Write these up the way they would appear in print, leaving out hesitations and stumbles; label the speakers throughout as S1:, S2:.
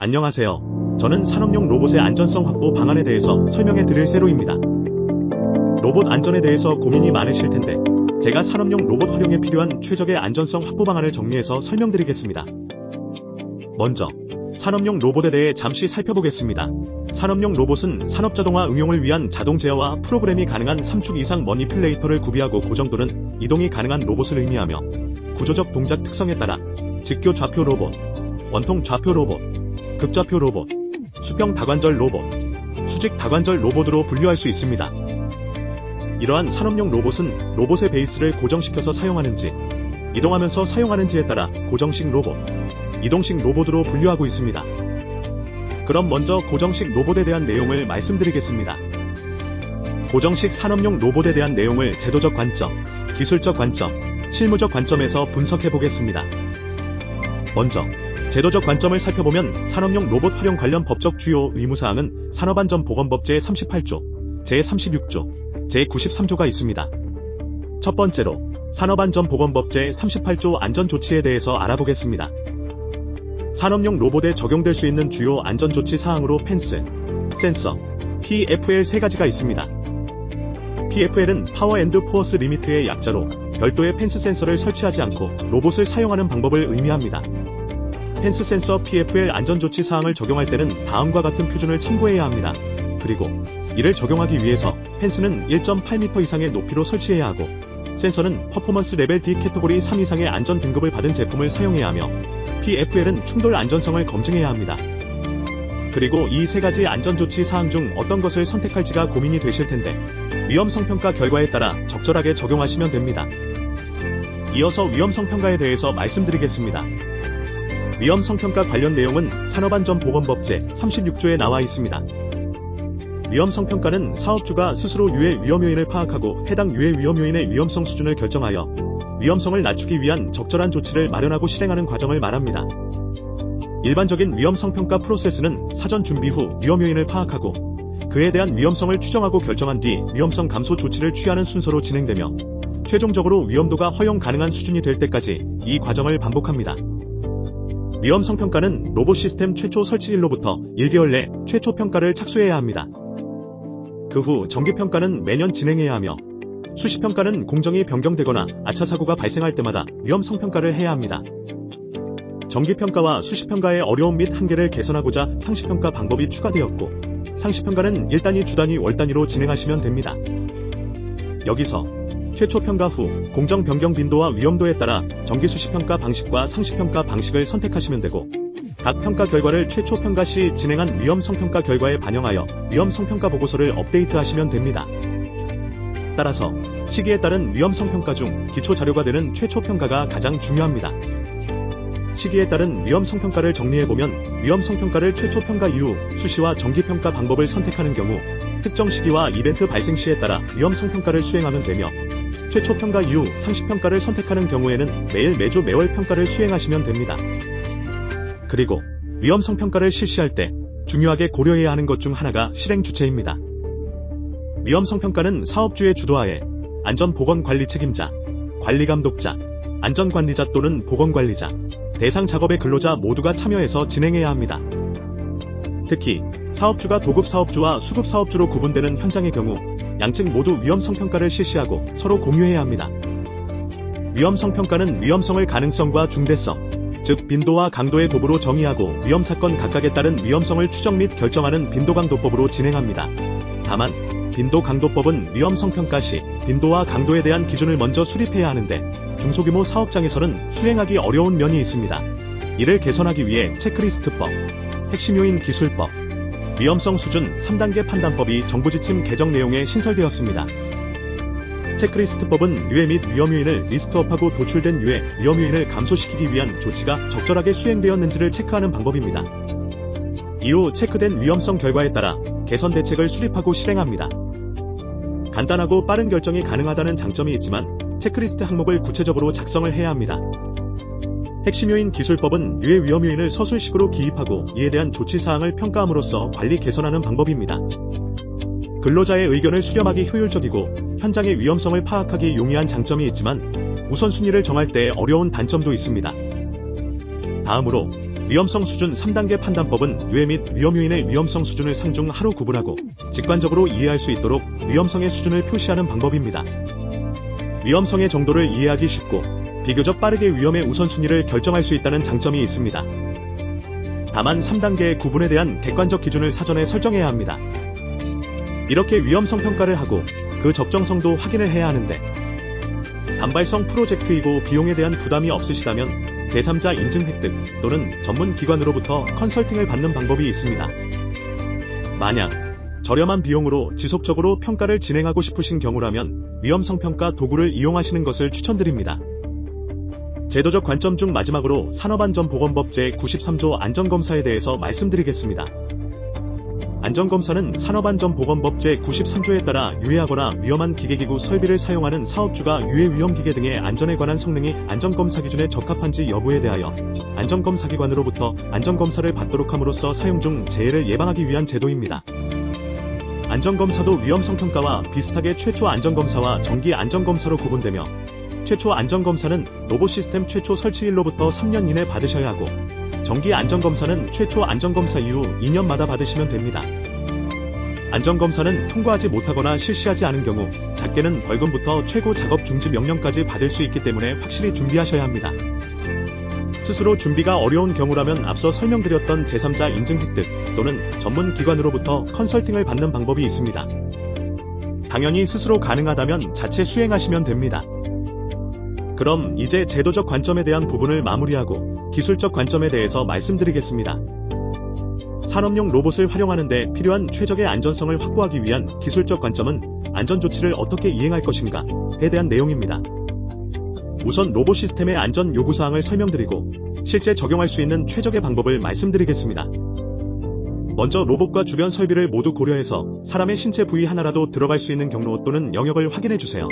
S1: 안녕하세요. 저는 산업용 로봇의 안전성 확보 방안에 대해서 설명해 드릴 세로입니다. 로봇 안전에 대해서 고민이 많으실 텐데 제가 산업용 로봇 활용에 필요한 최적의 안전성 확보 방안을 정리해서 설명드리겠습니다. 먼저 산업용 로봇에 대해 잠시 살펴보겠습니다. 산업용 로봇은 산업자동화 응용을 위한 자동 제어와 프로그램이 가능한 3축 이상 머니플레이터를 구비하고 고정도는 이동이 가능한 로봇을 의미하며 구조적 동작 특성에 따라 직교 좌표 로봇, 원통 좌표 로봇, 급좌표 로봇, 수평 다관절 로봇, 수직 다관절 로봇으로 분류할 수 있습니다. 이러한 산업용 로봇은 로봇의 베이스를 고정시켜서 사용하는지, 이동하면서 사용하는지에 따라 고정식 로봇, 이동식 로봇으로 분류하고 있습니다. 그럼 먼저 고정식 로봇에 대한 내용을 말씀드리겠습니다. 고정식 산업용 로봇에 대한 내용을 제도적 관점, 기술적 관점, 실무적 관점에서 분석해 보겠습니다. 먼저 제도적 관점을 살펴보면 산업용 로봇 활용 관련 법적 주요 의무사항은 산업안전보건법 제38조, 제36조, 제93조가 있습니다. 첫 번째로 산업안전보건법 제38조 안전조치에 대해서 알아보겠습니다. 산업용 로봇에 적용될 수 있는 주요 안전조치 사항으로 펜스, 센서, PFL 세 가지가 있습니다. PFL은 파워 앤드 포어스 리미트의 약자로 별도의 펜스 센서를 설치하지 않고 로봇을 사용하는 방법을 의미합니다. 펜스 센서 PFL 안전조치 사항을 적용할 때는 다음과 같은 표준을 참고해야 합니다. 그리고 이를 적용하기 위해서 펜스는 1.8m 이상의 높이로 설치해야 하고 센서는 퍼포먼스 레벨 D 캐테고리 3 이상의 안전 등급을 받은 제품을 사용해야 하며 PFL은 충돌 안전성을 검증해야 합니다. 그리고 이 세 가지 안전조치 사항 중 어떤 것을 선택할지가 고민이 되실 텐데 위험성 평가 결과에 따라 적절하게 적용하시면 됩니다. 이어서 위험성 평가에 대해서 말씀드리겠습니다. 위험성 평가 관련 내용은 산업안전보건법 제36조에 나와 있습니다. 위험성 평가는 사업주가 스스로 유해 위험 요인을 파악하고 해당 유해 위험 요인의 위험성 수준을 결정하여 위험성을 낮추기 위한 적절한 조치를 마련하고 실행하는 과정을 말합니다. 일반적인 위험성 평가 프로세스는 사전 준비 후 위험 요인을 파악하고 그에 대한 위험성을 추정하고 결정한 뒤 위험성 감소 조치를 취하는 순서로 진행되며 최종적으로 위험도가 허용 가능한 수준이 될 때까지 이 과정을 반복합니다. 위험성 평가는 로봇 시스템 최초 설치일로부터 1개월 내 최초 평가를 착수해야 합니다. 그 후 정기평가는 매년 진행해야 하며 수시평가는 공정이 변경되거나 아차사고가 발생할 때마다 위험성평가를 해야 합니다. 정기평가와 수시평가의 어려움 및 한계를 개선하고자 상시평가 방법이 추가되었고 상시평가는 1단위, 주단위, 월단위로 진행하시면 됩니다. 여기서 최초평가 후 공정 변경 빈도와 위험도에 따라 정기수시평가 방식과 상시평가 방식을 선택하시면 되고 각 평가 결과를 최초평가 시 진행한 위험성평가 결과에 반영하여 위험성평가 보고서를 업데이트하시면 됩니다. 따라서 시기에 따른 위험성평가 중 기초자료가 되는 최초평가가 가장 중요합니다. 시기에 따른 위험성평가를 정리해보면 위험성평가를 최초평가 이후 수시와 정기평가 방법을 선택하는 경우 특정 시기와 이벤트 발생 시에 따라 위험성평가를 수행하면 되며 최초평가 이후 상시평가를 선택하는 경우에는 매일 매주 매월 평가를 수행하시면 됩니다. 그리고 위험성평가를 실시할 때 중요하게 고려해야 하는 것 중 하나가 실행 주체입니다. 위험성평가는 사업주의 주도하에 안전보건관리 책임자, 관리감독자, 안전관리자 또는 보건관리자, 대상 작업의 근로자 모두가 참여해서 진행해야 합니다. 특히 사업주가 도급사업주와 수급사업주로 구분되는 현장의 경우 양측 모두 위험성평가를 실시하고 서로 공유해야 합니다. 위험성평가는 위험성을 가능성과 중대성, 즉 빈도와 강도의 도부로 정의하고 위험사건 각각에 따른 위험성을 추정 및 결정하는 빈도강도법으로 진행합니다. 다만 빈도강도법은 위험성평가 시 빈도와 강도에 대한 기준을 먼저 수립해야 하는데 중소규모 사업장에서는 수행하기 어려운 면이 있습니다. 이를 개선하기 위해 체크리스트법, 핵심요인 기술법, 위험성 수준 3단계 판단법이 정부지침 개정 내용에 신설되었습니다. 체크리스트법은 유해 및 위험 요인을 리스트업하고 도출된 유해, 위험 요인을 감소시키기 위한 조치가 적절하게 수행되었는지를 체크하는 방법입니다. 이후 체크된 위험성 결과에 따라 개선 대책을 수립하고 실행합니다. 간단하고 빠른 결정이 가능하다는 장점이 있지만 체크리스트 항목을 구체적으로 작성을 해야 합니다. 핵심요인 기술법은 유해 위험 요인을 서술식으로 기입하고 이에 대한 조치사항을 평가함으로써 관리 개선하는 방법입니다. 근로자의 의견을 수렴하기 효율적이고 현장의 위험성을 파악하기 용이한 장점이 있지만 우선순위를 정할 때 어려운 단점도 있습니다. 다음으로 위험성 수준 3단계 판단법은 유해 및 위험 요인의 위험성 수준을 상중하로 구분하고 직관적으로 이해할 수 있도록 위험성의 수준을 표시하는 방법입니다. 위험성의 정도를 이해하기 쉽고 비교적 빠르게 위험의 우선순위를 결정할 수 있다는 장점이 있습니다. 다만 3단계의 구분에 대한 객관적 기준을 사전에 설정해야 합니다. 이렇게 위험성 평가를 하고 그 적정성도 확인을 해야 하는데 단발성 프로젝트이고 비용에 대한 부담이 없으시다면 제3자 인증 획득 또는 전문 기관으로부터 컨설팅을 받는 방법이 있습니다. 만약 저렴한 비용으로 지속적으로 평가를 진행하고 싶으신 경우라면 위험성 평가 도구를 이용하시는 것을 추천드립니다. 제도적 관점 중 마지막으로 산업안전보건법 제93조 안전검사에 대해서 말씀드리겠습니다. 안전검사는 산업안전보건법 제93조에 따라 유해하거나 위험한 기계기구 설비를 사용하는 사업주가 유해 위험기계 등의 안전에 관한 성능이 안전검사 기준에 적합한지 여부에 대하여 안전검사기관으로부터 안전검사를 받도록 함으로써 사용 중 재해를 예방하기 위한 제도입니다. 안전검사도 위험성평가와 비슷하게 최초 안전검사와 정기 안전검사로 구분되며 최초 안전검사는 로봇 시스템 최초 설치일로부터 3년 이내 받으셔야 하고 정기 안전검사는 최초 안전검사 이후 2년마다 받으시면 됩니다. 안전검사는 통과하지 못하거나 실시하지 않은 경우 작게는 벌금부터 최고 작업 중지 명령까지 받을 수 있기 때문에 확실히 준비하셔야 합니다. 스스로 준비가 어려운 경우라면 앞서 설명드렸던 제3자 인증 획득 또는 전문 기관으로부터 컨설팅을 받는 방법이 있습니다. 당연히 스스로 가능하다면 자체 수행하시면 됩니다. 그럼 이제 제도적 관점에 대한 부분을 마무리하고 기술적 관점에 대해서 말씀드리겠습니다. 산업용 로봇을 활용하는 데 필요한 최적의 안전성을 확보하기 위한 기술적 관점은 안전조치를 어떻게 이행할 것인가에 대한 내용입니다. 우선 로봇 시스템의 안전 요구사항을 설명드리고 실제 적용할 수 있는 최적의 방법을 말씀드리겠습니다. 먼저 로봇과 주변 설비를 모두 고려해서 사람의 신체 부위 하나라도 들어갈 수 있는 경로 또는 영역을 확인해주세요.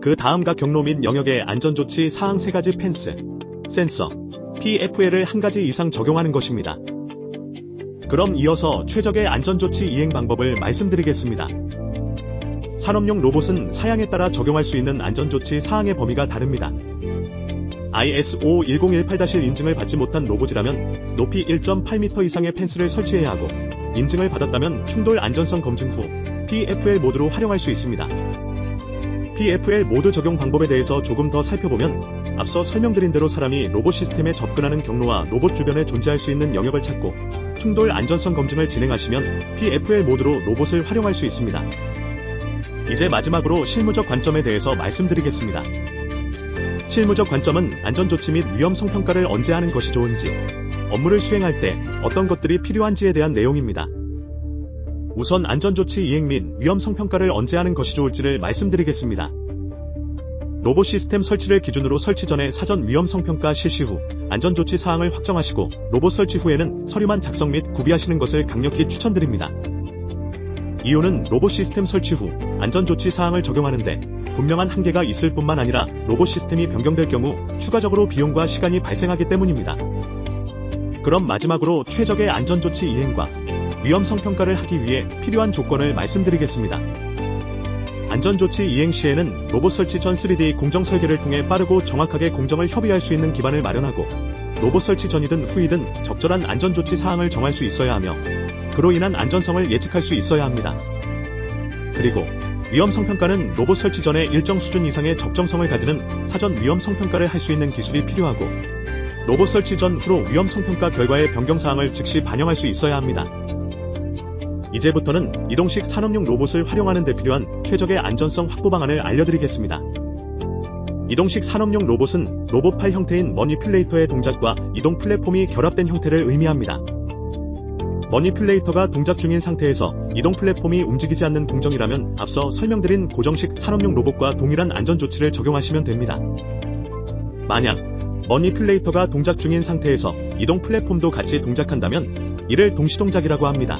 S1: 그 다음 각 경로 및 영역에 안전조치 사항 3가지 펜스, 센서, PFL을 1가지 이상 적용하는 것입니다. 그럼 이어서 최적의 안전조치 이행 방법을 말씀드리겠습니다. 산업용 로봇은 사양에 따라 적용할 수 있는 안전조치 사항의 범위가 다릅니다. ISO 1018-1 인증을 받지 못한 로봇이라면 높이 1.8m 이상의 펜스를 설치해야 하고 인증을 받았다면 충돌 안전성 검증 후 PFL 모드로 활용할 수 있습니다. PFL 모드 적용 방법에 대해서 조금 더 살펴보면 앞서 설명드린 대로 사람이 로봇 시스템에 접근하는 경로와 로봇 주변에 존재할 수 있는 영역을 찾고 충돌 안전성 검증을 진행하시면 PFL 모드로 로봇을 활용할 수 있습니다. 이제 마지막으로 실무적 관점에 대해서 말씀드리겠습니다. 실무적 관점은 안전조치 및 위험성 평가를 언제 하는 것이 좋은지, 업무를 수행할 때 어떤 것들이 필요한지에 대한 내용입니다. 우선 안전조치 이행 및 위험성 평가를 언제 하는 것이 좋을지를 말씀드리겠습니다. 로봇 시스템 설치를 기준으로 설치 전에 사전 위험성 평가 실시 후 안전조치 사항을 확정하시고 로봇 설치 후에는 서류만 작성 및 구비하시는 것을 강력히 추천드립니다. 이유는 로봇 시스템 설치 후 안전조치 사항을 적용하는데 분명한 한계가 있을 뿐만 아니라 로봇 시스템이 변경될 경우 추가적으로 비용과 시간이 발생하기 때문입니다. 그럼 마지막으로 최적의 안전조치 이행과 위험성 평가를 하기 위해 필요한 조건을 말씀드리겠습니다. 안전조치 이행 시에는 로봇 설치 전 3D 공정 설계를 통해 빠르고 정확하게 공정을 협의할 수 있는 기반을 마련하고 로봇 설치 전이든 후이든 적절한 안전조치 사항을 정할 수 있어야 하며 그로 인한 안전성을 예측할 수 있어야 합니다. 그리고 위험성 평가는 로봇 설치 전에 일정 수준 이상의 적정성을 가지는 사전 위험성 평가를 할 수 있는 기술이 필요하고 로봇 설치 전 후로 위험성 평가 결과의 변경사항을 즉시 반영할 수 있어야 합니다. 이제부터는 이동식 산업용 로봇을 활용하는 데 필요한 최적의 안전성 확보 방안을 알려드리겠습니다. 이동식 산업용 로봇은 로봇팔 형태인 머니퓰레이터의 동작과 이동 플랫폼이 결합된 형태를 의미합니다. 머니퓰레이터가 동작 중인 상태에서 이동 플랫폼이 움직이지 않는 공정이라면 앞서 설명드린 고정식 산업용 로봇과 동일한 안전조치를 적용하시면 됩니다. 만약 머니퓰레이터가 동작 중인 상태에서 이동 플랫폼도 같이 동작한다면 이를 동시동작이라고 합니다.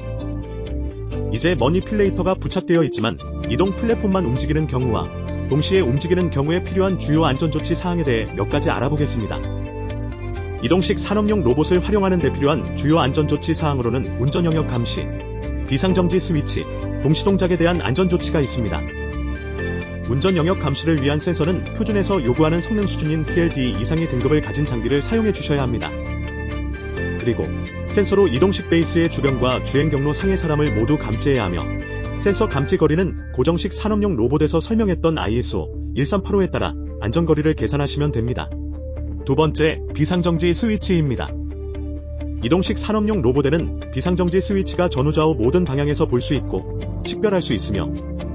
S1: 이제 머니퓰레이터가 부착되어 있지만 이동 플랫폼만 움직이는 경우와 동시에 움직이는 경우에 필요한 주요 안전조치 사항에 대해 몇 가지 알아보겠습니다. 이동식 산업용 로봇을 활용하는 데 필요한 주요 안전조치 사항으로는 운전 영역 감시, 비상정지 스위치, 동시동작에 대한 안전조치가 있습니다. 운전 영역 감시를 위한 센서는 표준에서 요구하는 성능 수준인 PLD 이상의 등급을 가진 장비를 사용해 주셔야 합니다. 그리고 센서로 이동식 베이스의 주변과 주행 경로 상의 사람을 모두 감지해야 하며 센서 감지 거리는 고정식 산업용 로봇에서 설명했던 ISO 138호에 따라 안전거리를 계산하시면 됩니다. 두 번째, 비상정지 스위치입니다. 이동식 산업용 로봇에는 비상정지 스위치가 전후좌우 모든 방향에서 볼 수 있고 식별할 수 있으며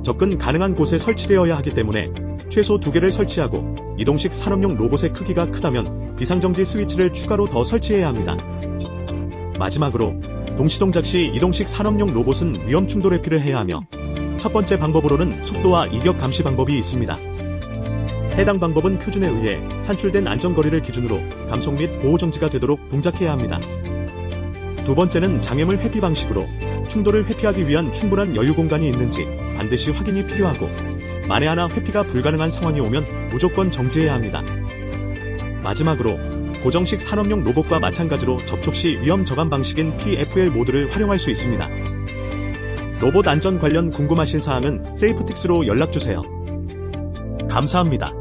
S1: 접근 가능한 곳에 설치되어야 하기 때문에 최소 2개를 설치하고 이동식 산업용 로봇의 크기가 크다면 비상정지 스위치를 추가로 더 설치해야 합니다. 마지막으로 동시동작 시 이동식 산업용 로봇은 위험 충돌 회피를 해야 하며 첫 번째 방법으로는 속도와 이격 감시 방법이 있습니다. 해당 방법은 표준에 의해 산출된 안전거리를 기준으로 감속 및 보호 정지가 되도록 동작해야 합니다. 두 번째는 장애물 회피 방식으로 충돌을 회피하기 위한 충분한 여유 공간이 있는지 반드시 확인이 필요하고 만에 하나 회피가 불가능한 상황이 오면 무조건 정지해야 합니다. 마지막으로 고정식 산업용 로봇과 마찬가지로 접촉 시 위험 저감 방식인 PFL 모드를 활용할 수 있습니다. 로봇 안전 관련 궁금하신 사항은 세이프틱스로 연락주세요. 감사합니다.